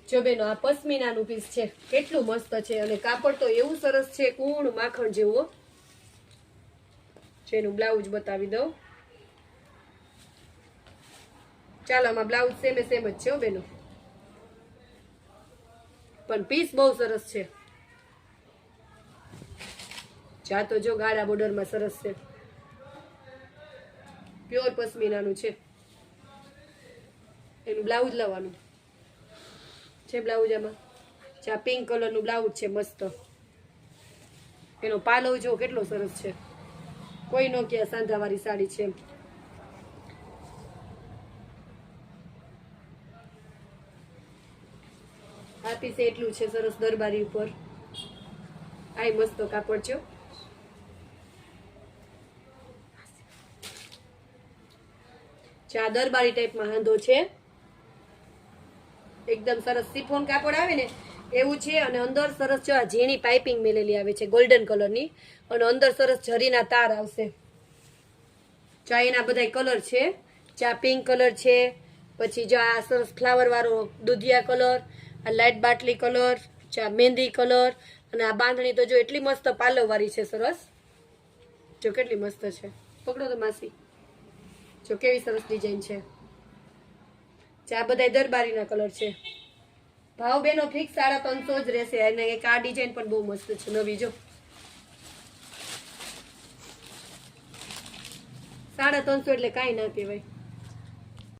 જો બેનો આ પશ્મિનાનું પીસ છે, કેટલું મસ્ત છે અને કાપડ તો એવું સરસ છે, કૂણ માખણ જેવું. જેનું બ્લાઉઝ બતાવી દઉં. ચાલો આમાં બ્લાઉઝ સેમ જ છે બેનો, પણ પીસ બહુ સરસ છે. જા તો જો ગાળા બોર્ડરમાં સરસ છે, પ્યોર પશ્મિનાનું છે. એનું બ્લાઉઝ લાવવાનું છે. બ્લાઉઝ આમાં ચા પિંક કલરનું બ્લાઉઝ છે મસ્ત. એનો પાલવ જો કેટલો સરસ છે, કોઈ નો કે સાંધાવાળી સાડી છે. આ પીસ એટલું છે સરસ દરબારી ઉપર. આય મસ્ત કાપડ છે. ચા દરબારી ટાઈપમાં હાંધો છે, એકદમ સરસ સિફોન કાપડ આવે ને એવું છે. અને અંદર સરસ જો ઝીણી પાઇપિંગ મેલેલી આવે છે ગોલ્ડન કલરની, અને અંદર સરસ જરીના તાર આવશે. ચા એના બધા કલર છે. ચા પિંક કલર છે, પછી જો આ સરસ ફ્લાવર વાળો દુધિયા કલર, આ લાઇટ બાટલી કલર, ચા મહેંદી કલર, અને આ બાંધણી તો જો એટલી મસ્ત પાલવ વાળી છે સરસ. જો કેટલી મસ્ત છે, પકડો તો માસી, જો કેવી સરસ ડિઝાઇન છે. આ બધા દરબારીના કલર છે. ભાવ બેનો ફિક્સ 350 જ રહેશે. અને એક આ ડિઝાઇન પણ બહુ મસ્ત છે નવી, જો 350 એટલે કાંઈ ના કહેવાય.